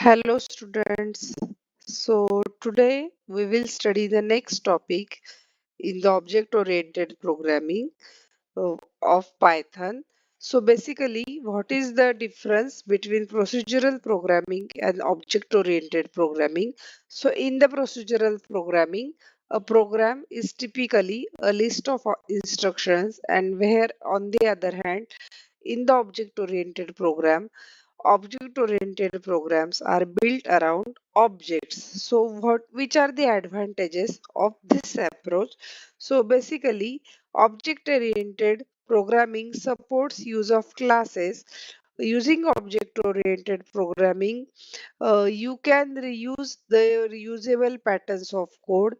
Hello students. So today we will study the next topic in the object oriented programming of Python. So basically what is the difference between procedural programming and object oriented programming? So in the procedural programming, a program is typically a list of instructions, and where on the other hand in the object oriented program, object oriented programs are built around objects. So which are the advantages of this approach? So basically object oriented programming supports use of classes. Using object oriented programming, you can reuse the reusable patterns of code.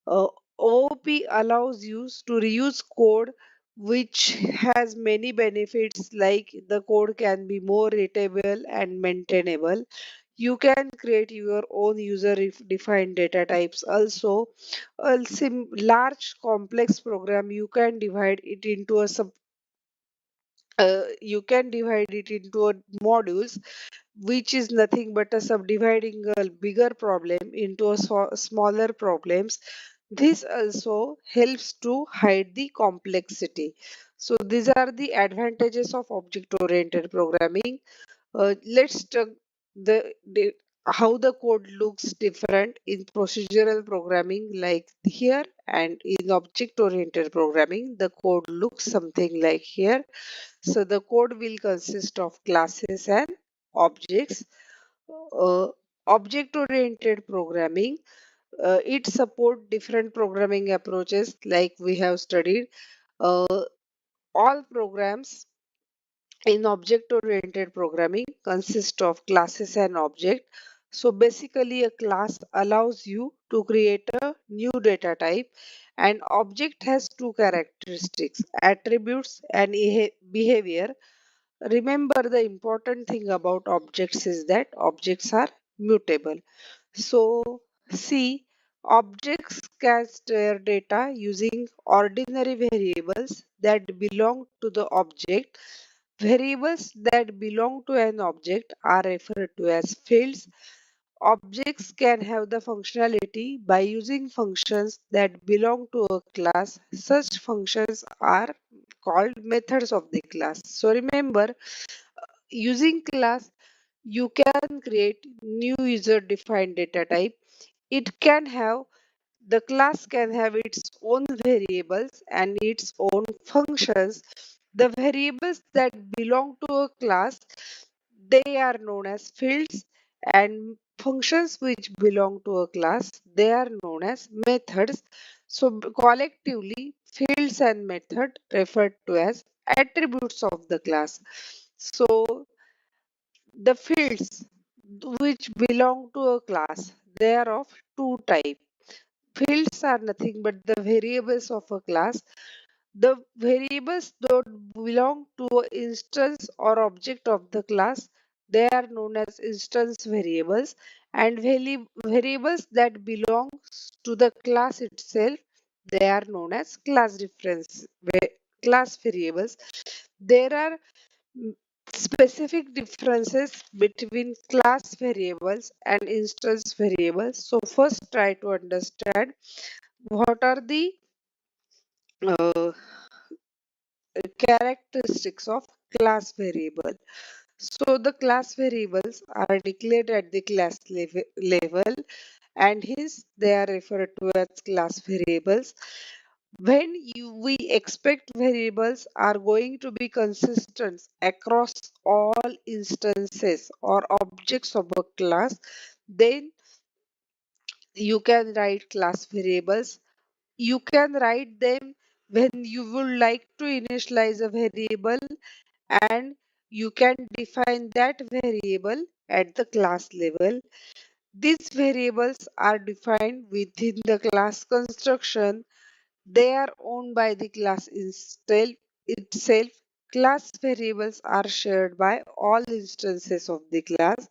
uh, OOP allows you to reuse code, which has many benefits, like the code can be more readable and maintainable. You can create your own user defined data types. Also, a large complex program, you can divide it into modules, which is nothing but a subdividing a bigger problem into a smaller problems. This also helps to hide the complexity. So these are the advantages of object oriented programming. Let's talk the how the code looks different in procedural programming, like here, and in object oriented programming the code looks something like here. So the code will consist of classes and objects. uh, Object oriented programming, it support different programming approaches, like we have studied. uh, all programs in object oriented programming consist of classes and object. So basically a class allows you to create a new data type, and object has two characteristics, attributes and behavior. Remember, the important thing about objects is that objects are mutable. So, see, objects can store data using ordinary variables that belong to the object. Variables that belong to an object are referred to as fields. Objects can have the functionality by using functions that belong to a class. Such functions are called methods of the class. So remember, using class, you can create new user defined data type. It can have The class can have its own variables and its own functions. The variables that belong to a class, they are known as fields, and functions which belong to a class, they are known as methods. So collectively, fields and method referred to as attributes of the class. So the fields which belong to a class, they are of two types. Fields are nothing but the variables of a class. The variables don't belong to an instance or object of the class. They are known as instance variables, and variables that belong to the class itself, they are known as class variables. There are mm, specific differences between class variables and instance variables. So first try to understand what are the uh, characteristics of class variable. So the class variables are declared at the class level, and hence they are referred to as class variables. When we expect variables are going to be consistent across all instances or objects of a class, then you can write class variables. You can write them when you would like to initialize a variable, and you can define that variable at the class level. These variables are defined within the class construction. They are owned by the class itself. Class variables are shared by all instances of the class.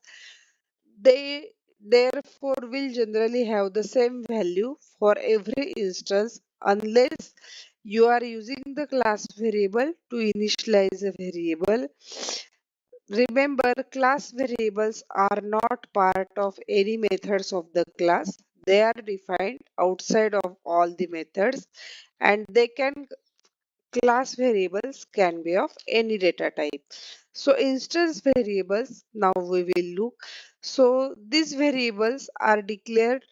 They therefore will generally have the same value for every instance, unless you are using the class variable to initialize a variable. Remember, class variables are not part of any methods of the class. They are defined outside of all the methods, and they can class variables can be of any data type. So instance variables, now we will look. So these variables are declared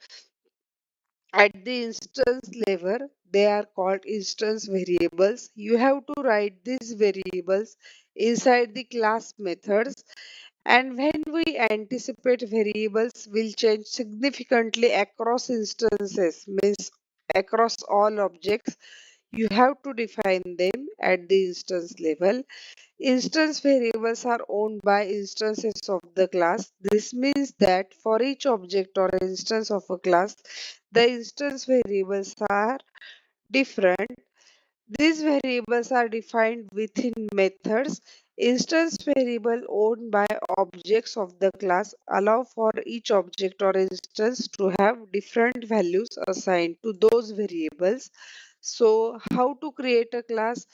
at the instance level. They are called instance variables. You have to write these variables inside the class methods, and when we anticipate variables will change significantly across instances, means across all objects, you have to define them at the instance level. Instance variables are owned by instances of the class. This means that for each object or instance of a class, the instance variables are different. These variables are defined within methods. Instance variable owned by objects of the class allow for each object or instance to have different values assigned to those variables. So how to create a class?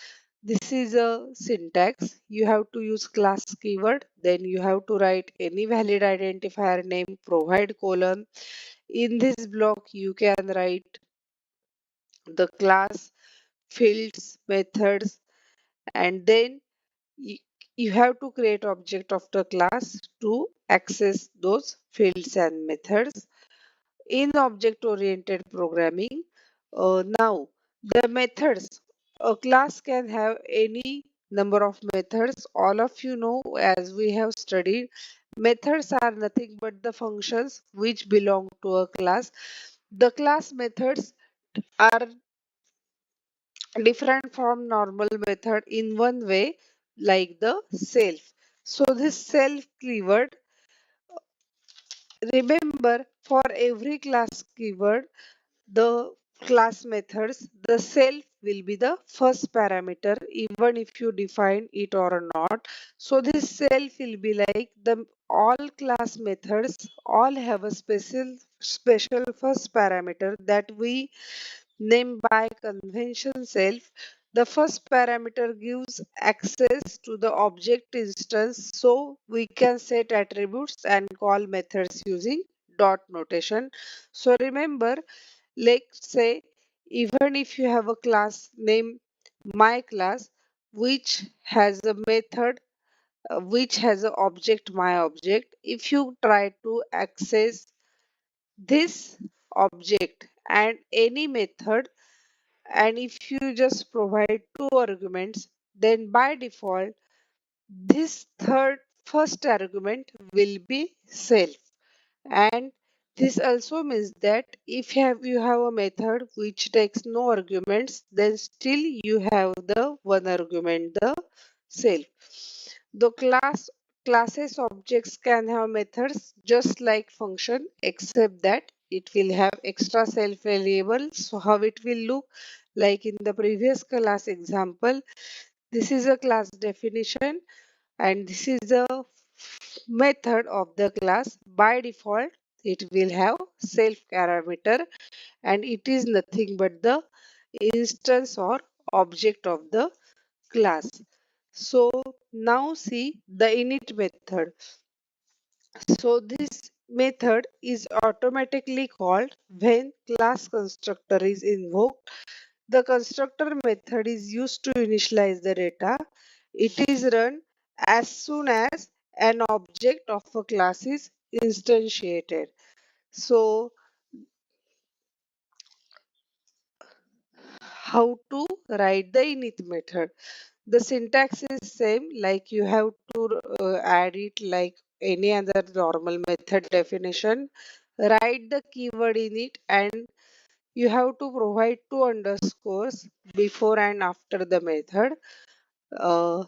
This is a syntax. You have to use class keyword. Then you have to write any valid identifier name, provide colon. In this block, you can write the class, fields, methods, and then you, you have to create object of the class to access those fields and methods in object oriented programming. Now the methods, a class can have any number of methods. All of you know, as we have studied, methods are nothing but the functions which belong to a class. The class methods are different from normal method in one way, like the self. So this self keyword, remember, for every class keyword, the class methods, the self will be the first parameter even if you define it or not. So this self will be like the all class methods all have a special first parameter that we name by convention self. The first parameter gives access to the object instance, so we can set attributes and call methods using dot notation. So remember, let's say even if you have a class named my class which has a method which has an object my object, if you try to access this object and any method, and if you just provide two arguments, then by default this first argument will be self. And this also means that if you have a method which takes no arguments, then still you have the one argument, the self. The classes objects can have methods just like function, except that it will have extra self variable. So how it will look like in the previous class example, this is a class definition and this is a method of the class. By default it will have self parameter, and it is nothing but the instance or object of the class. So now see the init method. So this method is automatically called when class constructor is invoked. The constructor method is used to initialize the data. It is run as soon as an object of a class is instantiated. So how to write the init method? The syntax is same, like you have to add it like any other normal method definition. Write the keyword in it, and you have to provide two underscores before and after the method. Uh,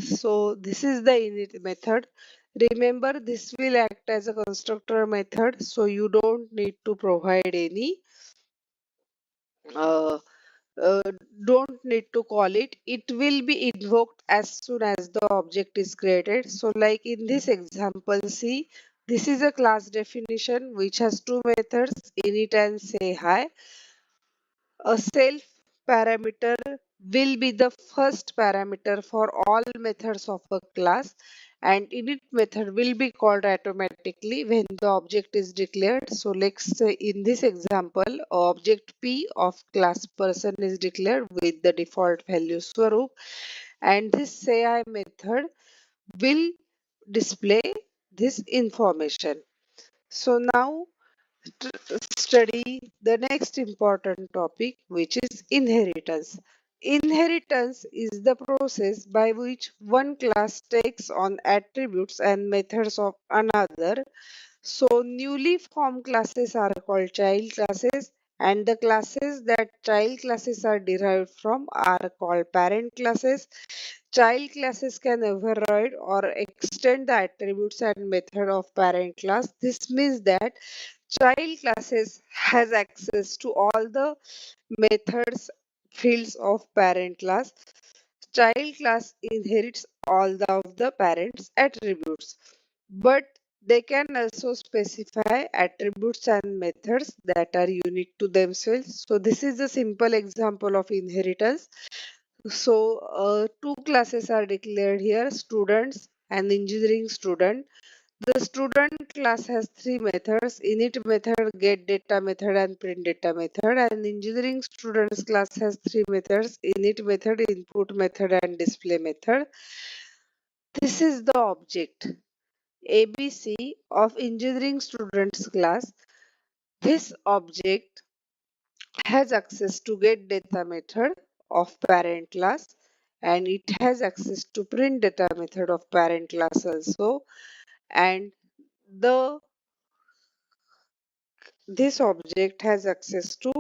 so this is the init method. Remember, this will act as a constructor method, so you don't need to provide any uh, uh, don't need to call it. It will be invoked as soon as the object is created. So like in this example, see, this is a class definition which has two methods, init and say hi. A self parameter will be the first parameter for all methods of a class, and init method will be called automatically when the object is declared. So let's say in this example, object P of class person is declared with the default value Swaroop, and this say method will display this information. So now study the next important topic, which is inheritance. Inheritance is the process by which one class takes on attributes and methods of another. So newly formed classes are called child classes, and the classes that child classes are derived from are called parent classes. Child classes can override or extend the attributes and method of parent class. This means that child classes has access to all the methods fields of parent class. Child class inherits all of the parents attributes, but they can also specify attributes and methods that are unique to themselves. So this is a simple example of inheritance. So two classes are declared here, students and engineering student. The student class has three methods: init method, get data method, and print data method. And engineering students class has three methods: init method, input method, and display method. This is the object ABC of engineering students class. This object has access to get data method of parent class, and it has access to print data method of parent class also, and the this object has access to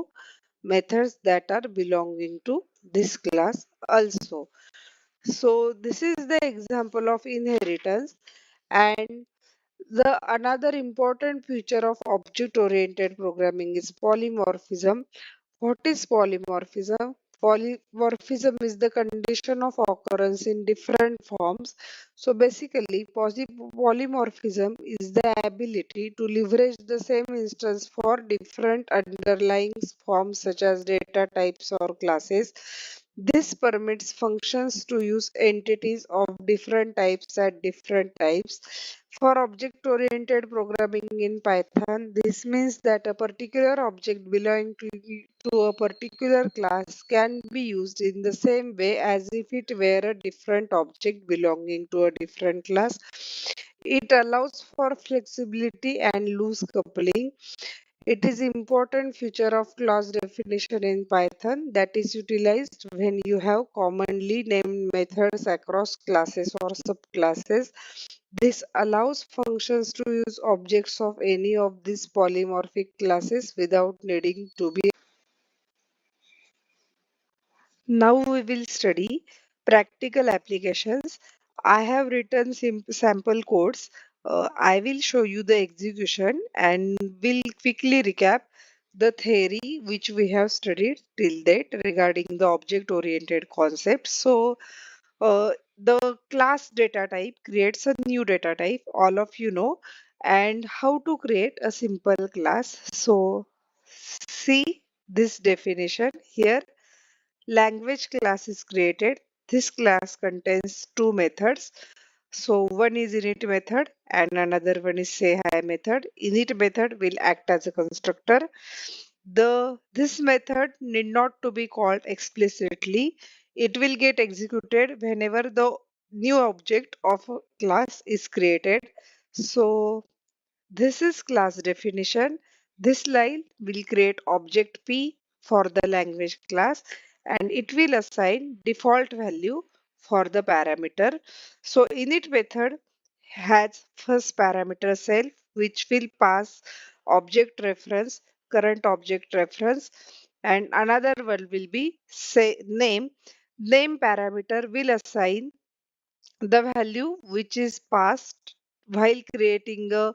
methods that are belonging to this class also. So this is the example of inheritance. And the another important feature of object oriented programming is polymorphism. What is polymorphism? Polymorphism is the condition of occurrence in different forms. So basically, polymorphism is the ability to leverage the same instance for different underlying forms such as data types or classes. This permits functions to use entities of different types at different types. For object-oriented programming in Python, this means that a particular object belonging to a particular class can be used in the same way as if it were a different object belonging to a different class. It allows for flexibility and loose coupling. It is important feature of class definition in Python that is utilized when you have commonly named methods across classes or subclasses. This allows functions to use objects of any of these polymorphic classes without needing to be. Now we will study practical applications. I have written sample codes. I will show you the execution and will quickly recap the theory which we have studied till date regarding the object-oriented concept. So, the class data type creates a new data type, all of you know, and how to create a simple class. So, see this definition here. Language class is created. This class contains two methods. So one is init method and another one is say hi method. Init method will act as a constructor. This method need not to be called explicitly. It will get executed whenever the new object of a class is created. So this is class definition. This line will create object P for the language class, and it will assign default value for the parameter. So init method has first parameter self, which will pass object reference, current object reference, and another one will be say name. Name parameter will assign the value which is passed while creating a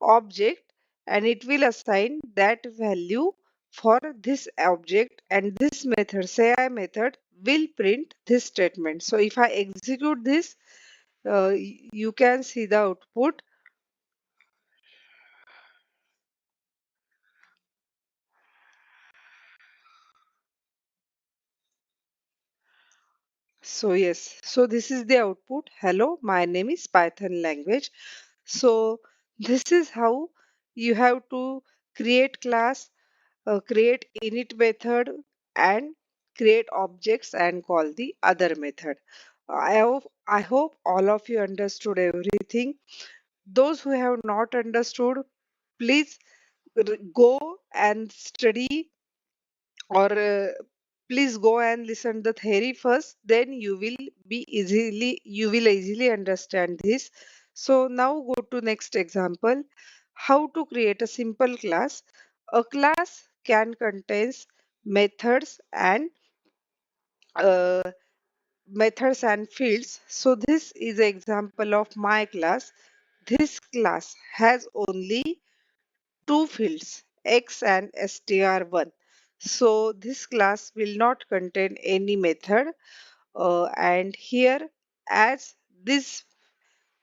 object, and it will assign that value for this object, and this method say I method will print this statement. So if I execute this, you can see the output. So yes, so this is the output. Hello, my name is Python language. So this is how you have to create class, create init method, and create objects and call the other method. I hope all of you understood everything. Those who have not understood, please go and study, or please go and listen the theory first, then you will easily understand this. So now go to next example. How to create a simple class. A class can contains methods and uh, fields. So this is an example of my class. This class has only two fields, x and str1. So this class will not contain any method, and here, as these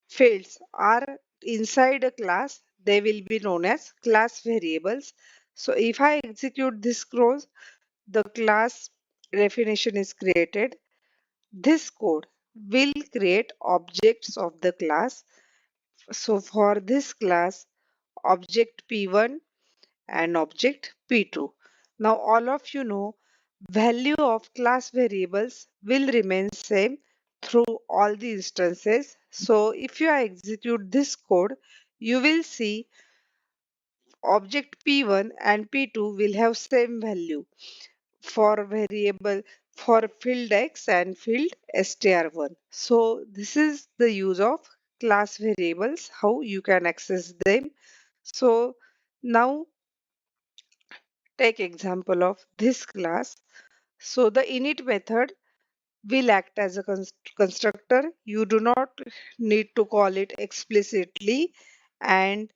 fields are inside a class, they will be known as class variables. So if I execute this clause, the class definition is created. This code will create objects of the class. So for this class, object p1 and object p2. Now all of you know, value of class variables will remain same through all the instances. So if you execute this code, you will see object p1 and p2 will have same value for variable, for field x and field str1. So this is the use of class variables, how you can access them. So now take example of this class. So the init method will act as a constructor. You do not need to call it explicitly. And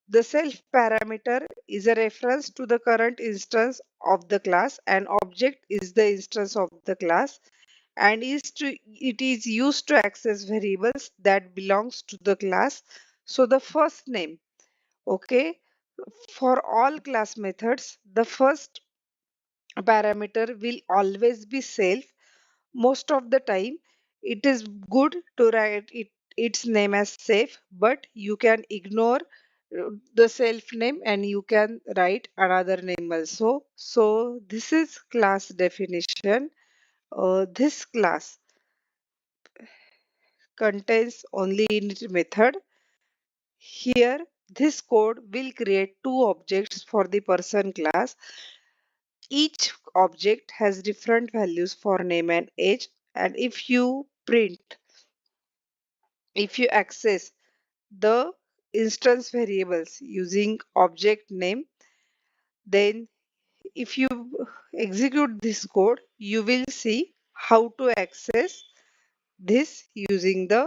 the self parameter is a reference to the current instance of the class, and object is the instance of the class, and it is used to access variables that belongs to the class. So the first name, okay, for all class methods, the first parameter will always be self. Most of the time it is good to write its name as safe, but you can ignore the self name and you can write another name also. So this is class definition. This class contains only init method. Here this code will create two objects for the person class. Each object has different values for name and age, and if you access the instance variables using object name, then if you execute this code, you will see how to access this using the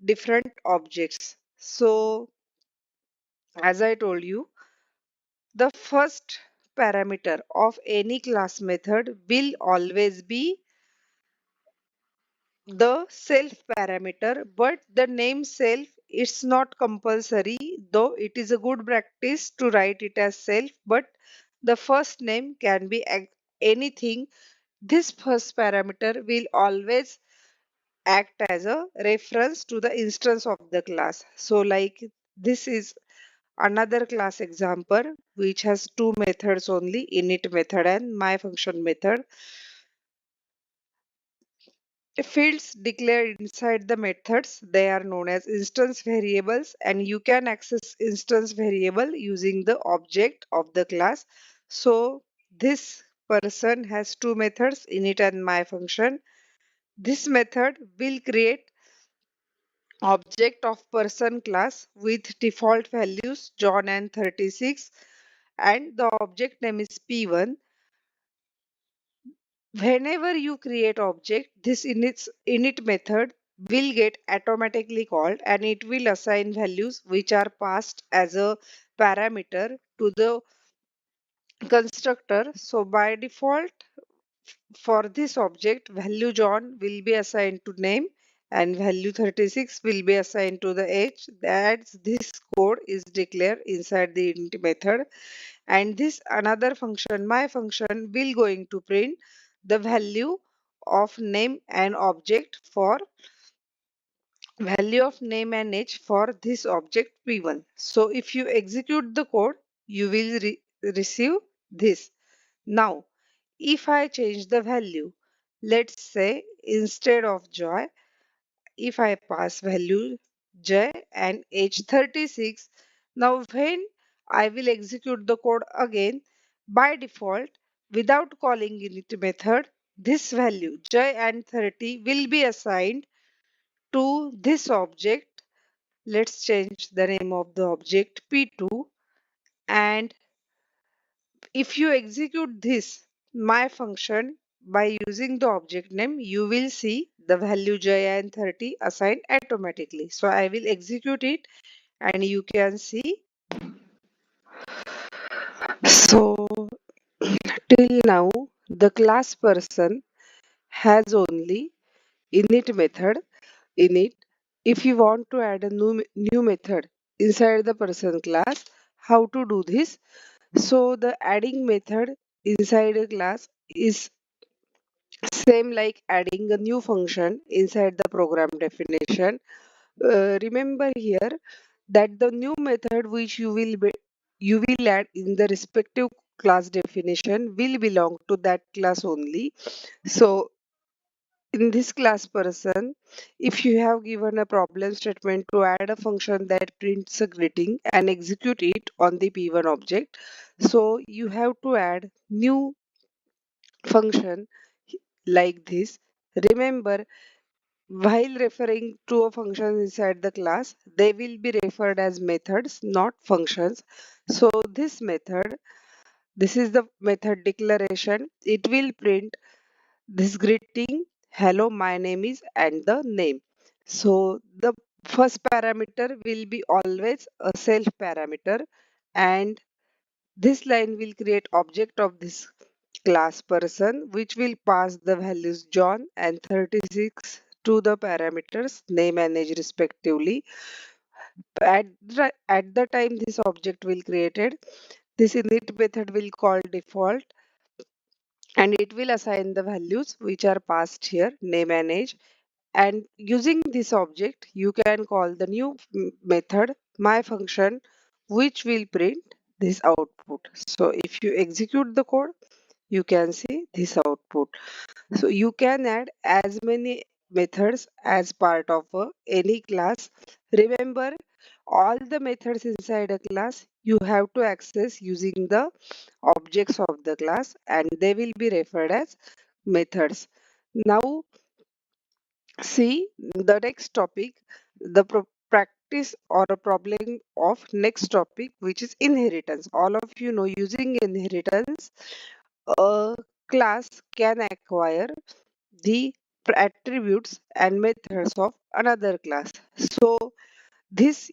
different objects. So as I told you, the first parameter of any class method will always be the self parameter, but the name self, it's not compulsory, though it is a good practice to write it as self, but the first name can be anything. This first parameter will always act as a reference to the instance of the class. So like this is another class example which has two methods only, init method and my function method. Fields declared inside the methods, they are known as instance variables, and you can access instance variable using the object of the class. So this person has two methods, init and my function. This method will create object of person class with default values John and 36, and the object name is p1. Whenever you create object, this init method will get automatically called, and it will assign values which are passed as a parameter to the constructor. So by default, for this object, value John will be assigned to name and value 36 will be assigned to the age. That this code is declared inside the init method, and this another function, my function, will going to print the value of name and object for value of name and age for this object p1. So if you execute the code, you will receive this. Now, if I change the value, let's say instead of Joy, if I pass value J and age 36, now when I will execute the code again, by default, without calling init method, this value J and 30 will be assigned to this object. Let's change the name of the object P2, and if you execute this my function by using the object name, you will see the value j and 30 assigned automatically. So I will execute it and you can see. So till now the class person has only init method in it. If you want to add a new method inside the person class, how to do this? So the adding method inside a class is same like adding a new function inside the program definition. Remember here that the new method which you will add in the respective class definition will belong to that class only. So in this class person, if you have given a problem statement to add a function that prints a greeting and execute it on the p1 object, so you have to add new function like this. Remember, while referring to a function inside the class, they will be referred as methods, not functions. So this is the method declaration. It will print this greeting, hello, my name is, and the name. So the first parameter will be always a self parameter, and this line will create object of this class person which will pass the values John and 36 to the parameters name and age respectively. At the time this object will created, this init method will call default and it will assign the values which are passed here name and age, and using this object you can call the new method my function which will print this output. So if you execute the code, you can see this output. So you can add as many methods as part of any class. Remember, all the methods inside a class you have to access using the objects of the class and they will be referred as methods. Now see the next topic, the practice or a problem of next topic, which is inheritance. All of you know using inheritance, a class can acquire the attributes and methods of another class. So this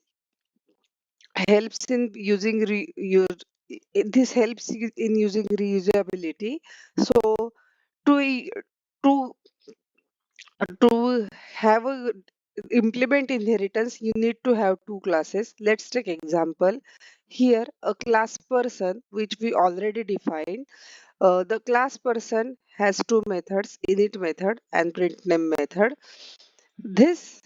helps in using this helps in using reusability. So to to to have a implement inheritance, you need to have two classes. Let's take example here, a class person which we already defined. The class person has two methods, init method and print name method. This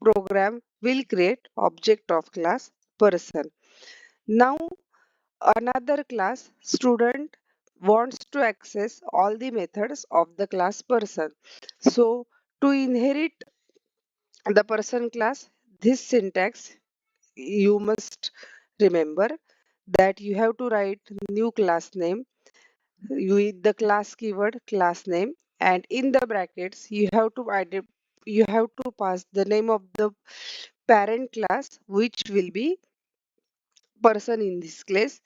program will create object of class person. Now another class student wants to access all the methods of the class person. So to inherit the person class, this syntax you must remember that you have to write new class name with the class keyword class name, and in the brackets you have to pass the name of the parent class which will be person in this case.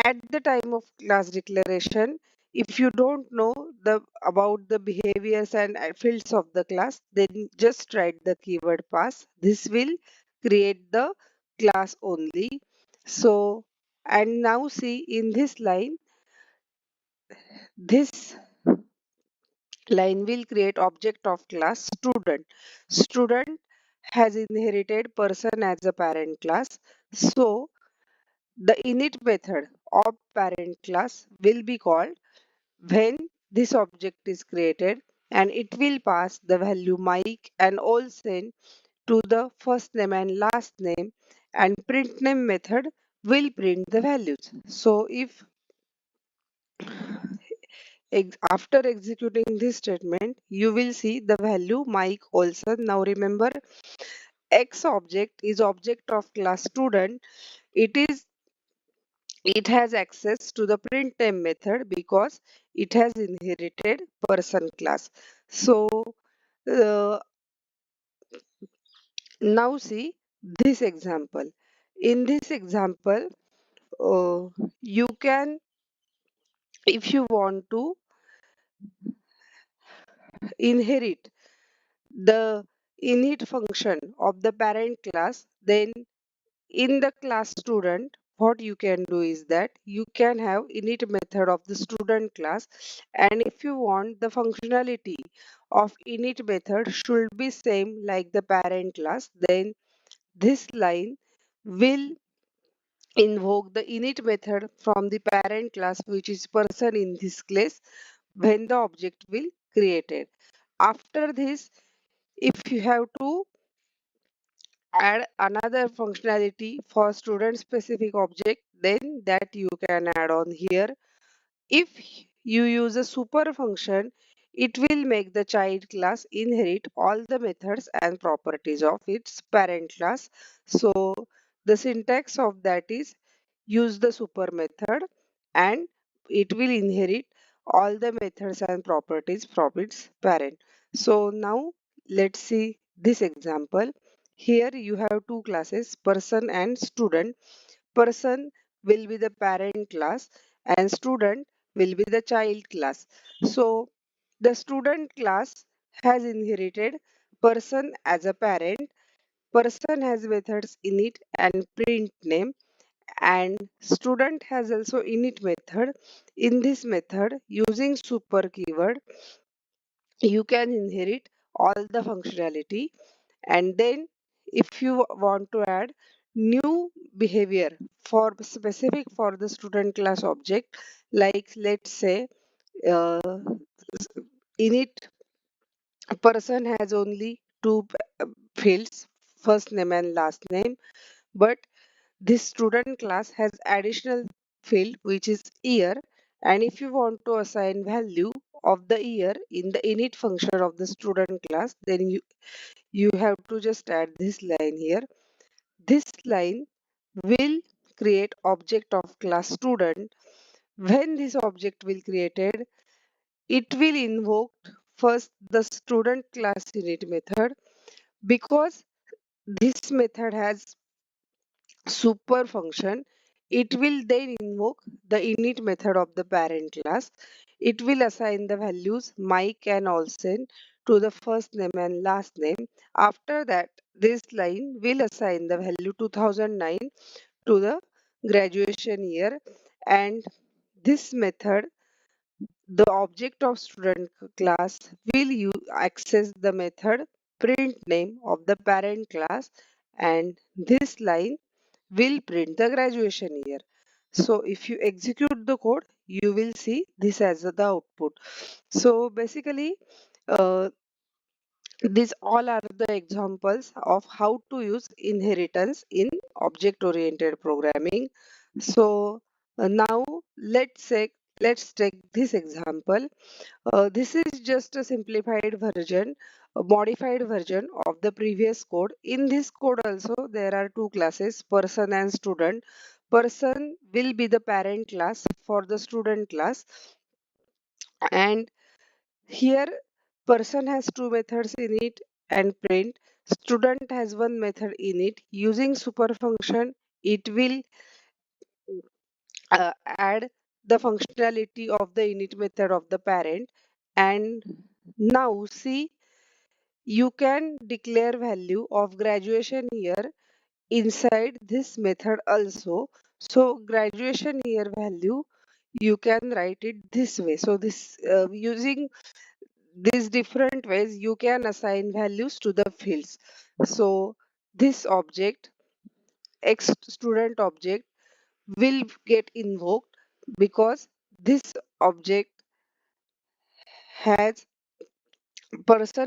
At the time of class declaration, if you don't know the about the behaviors and fields of the class, then just write the keyword pass. This will create the class only. So and now see in this line, this line will create object of class student. Student has inherited person as a parent class. So the init method of parent class will be called when this object is created. and it will pass the value Mike and Olsen to the first name and last name, and print name method will print the values. So if after executing this statement, you will see the value Mike Olson. Now remember, X object is object of class student. It is it has access to the print name method because it has inherited person class. So uh, now see this example. In this example, you can, if you want to inherit the init function of the parent class, then in the class student, what you can do is that you can have init method of the student class, and if you want the functionality of init method should be same like the parent class, then this line will invoke the init method from the parent class, which is person in this case, when the object will created. After this, if you have to add another functionality for student specific object, then that you can add on here. If you use a super function, it will make the child class inherit all the methods and properties of its parent class. So the syntax of that is use the super method and it will inherit all the methods and properties from its parent. So now let's see this example. Here you have two classes, person and student. Person will be the parent class and student will be the child class. So the student class has inherited person as a parent. Person has methods init and print name, and student has also init method. In this method, using super keyword, you can inherit all the functionality, and then if you want to add new behavior for specific for the student class object, like let's say uh, init person has only two fields, first name and last name, but this student class has additional field which is year, and if you want to assign value of the year in the init function of the student class, then you have to just add this line here. This line will create object of class student. When this object will created, it will invoke first the student class init method, because this method has super function. It will then invoke the init method of the parent class. It will assign the values Mike and Olsen to the first name and last name. After that, this line will assign the value 2009 to the graduation year, and this method, the object of student class, will access the method print name of the parent class, and this line will print the graduation year. So if you execute the code, you will see this as the output. So basically, uh, these all are the examples of how to use inheritance in object oriented programming. So now let's take this example. This is just a simplified version, a modified version of the previous code. In this code also there are two classes, person and student. Person will be the parent class for the student class, and here person has two methods init and print. Student has one method init. Using super function, it will add the functionality of the init method of the parent. And now see, you can declare value of graduation year inside this method also. So graduation year value, you can write it this way. So this using these different ways, you can assign values to the fields. So this object, X student object, will get invoked because this object has person